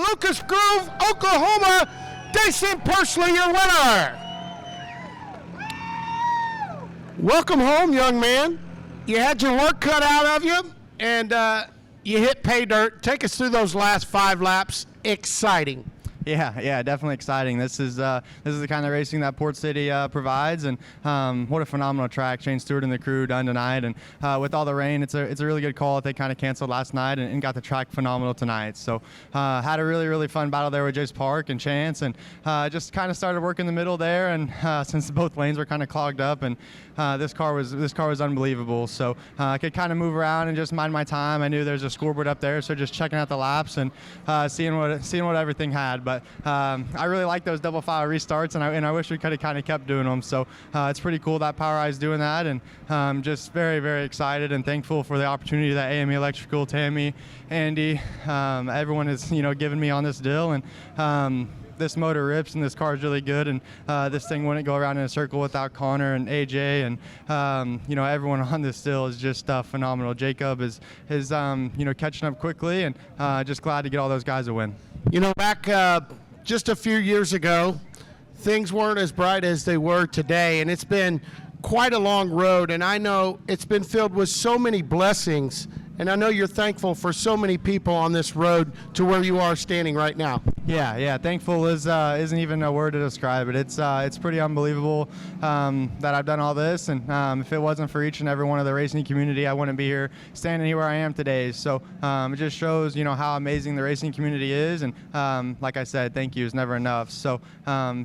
Locust Grove, Oklahoma, Jason Persley, your winner. Welcome home, young man. You had your work cut out of you, and you hit pay dirt. Take us through those last 5 laps. Exciting. Yeah, definitely exciting. This is the kind of racing that Port City provides, and what a phenomenal track. Shane Stewart and the crew done tonight, and with all the rain, it's a really good call that they kind of canceled last night and got the track phenomenal tonight. So had a really fun battle there with Jace Park and Chance, and just kind of started working the middle there, and since both lanes were kind of clogged up, and this car was unbelievable. So I could kind of move around and just mind my time. I knew there's a scoreboard up there, so just checking out the laps and seeing what everything had. But I really like those double file restarts, and I wish we could have kind of kept doing them. So it's pretty cool that POWRi is doing that, and just very excited and thankful for the opportunity that AME Electrical, Tammy, Andy, everyone is giving me on this deal. And this motor rips and this car is really good, and this thing wouldn't go around in a circle without Connor and AJ, and everyone on this deal is just phenomenal. Jacob is catching up quickly, and just glad to get all those guys a win. Back just a few years ago, things weren't as bright as they were today, and it's been quite a long road, and I know it's been filled with so many blessings, and I know you're thankful for so many people on this road to where you are standing right now. Yeah. Thankful isn't even a word to describe it. It's pretty unbelievable that I've done all this, and if it wasn't for each and every one of the racing community, I wouldn't be here standing here where I am today. So it just shows how amazing the racing community is, and like I said, thank you is never enough. So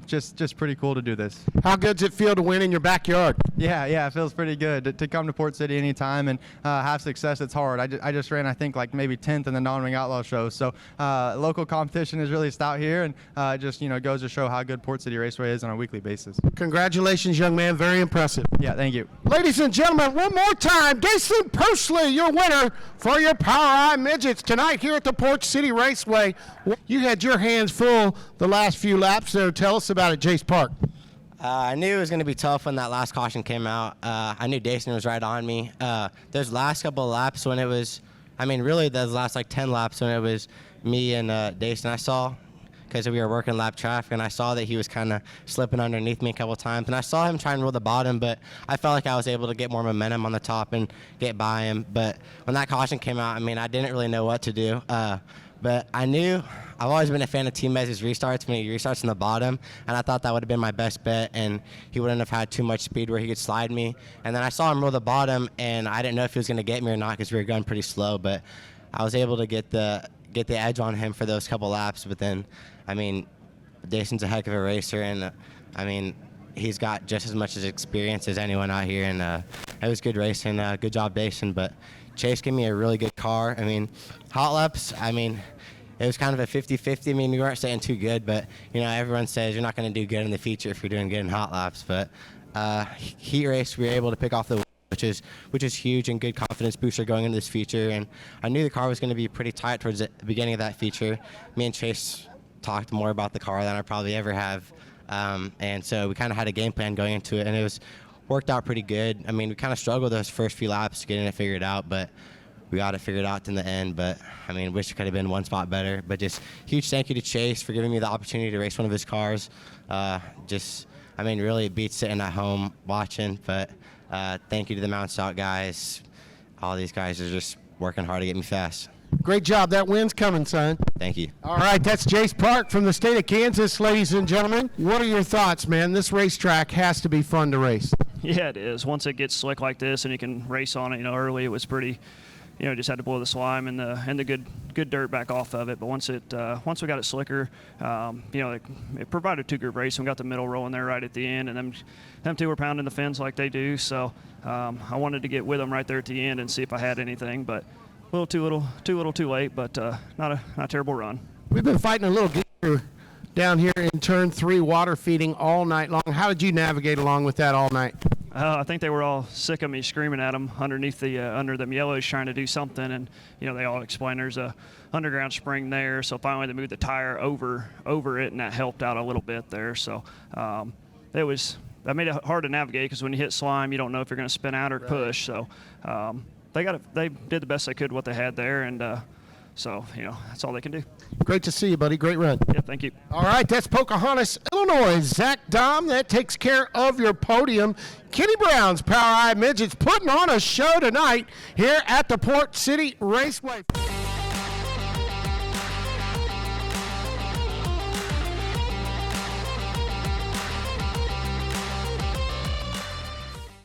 just pretty cool to do this. How good does it feel to win in your backyard? Yeah, it feels pretty good to come to Port City anytime and have success. It's hard. I just ran, I think, like maybe 10th in the non-ring outlaw show. So local competition is really stout here, and just goes to show how good Port City Raceway is on a weekly basis. Congratulations, young man. Very impressive. Yeah, thank you. Ladies and gentlemen, one more time, Jason Persley, your winner for your POWRi Midgets tonight here at the Port City Raceway. You had your hands full the last few laps, so tell us about it, Jace Park. I knew it was going to be tough when that last caution came out. I knew Dason was right on me. Those last couple of laps when it was, really those last 10 laps when it was me and Dason, I saw, because we were working lap traffic, and I saw that he was kind of slipping underneath me a couple times, and I saw him try and roll the bottom, but I felt like I was able to get more momentum on the top and get by him. But when that caution came out, I didn't really know what to do. But I knew, I've always been a fan of Team Mez's restarts when he restarts in the bottom, and I thought that would have been my best bet, and he wouldn't have had too much speed where he could slide me. And then I saw him roll the bottom, and I didn't know if he was going to get me or not because we were going pretty slow, but I was able to get the edge on him for those couple laps. But then, Dason's a heck of a racer, and he's got just as much experience as anyone out here, and it was good racing. Good job, Dason. But Chase gave me a really good car. Hot laps, it was kind of a 50-50. We weren't saying too good, but everyone says you're not going to do good in the feature if you're doing good in hot laps. But heat race, we were able to pick off the win, which is huge and good confidence booster going into this feature. And I knew the car was going to be pretty tight towards the beginning of that feature. Me and Chase talked more about the car than I probably ever have, and so we kind of had a game plan going into it, and it worked out pretty good. We kind of struggled those first few laps getting it figured out, but we got it figured out in the end. But wish it could have been one spot better. But just huge thank you to Chase for giving me the opportunity to race one of his cars. Really it beats sitting at home watching. But thank you to the Mount Stout guys. All these guys are just working hard to get me fast. Great job. That win's coming, son. Thank you. All right, that's Jace Park from the state of Kansas, ladies and gentlemen. What are your thoughts, man? This racetrack has to be fun to race. Yeah, it is. Once it gets slick like this and you can race on it, early it was pretty, just had to blow the slime and the good dirt back off of it. But once we got it slicker, it provided two-group racing. We got the middle rolling there right at the end, and them two were pounding the fins like they do. So I wanted to get with them right there at the end and see if I had anything, but a little too late, but not a terrible run. We've been fighting a little gear down here in turn 3 water feeding all night long. How did you navigate along with that all night? I think they were all sick of me screaming at them underneath under them yellows trying to do something, and they all explained there's a underground spring there, so finally they moved the tire over it, and that helped out a little bit there. So that made it hard to navigate because when you hit slime you don't know if you're going to spin out or push. So they did the best they could what they had there, and So, that's all they can do. Great to see you, buddy. Great run. Yeah, thank you. All right, that's Pocahontas, Illinois. Zach Dom, that takes care of your podium. Kenny Brown's POWRi Midgets putting on a show tonight here at the Port City Raceway.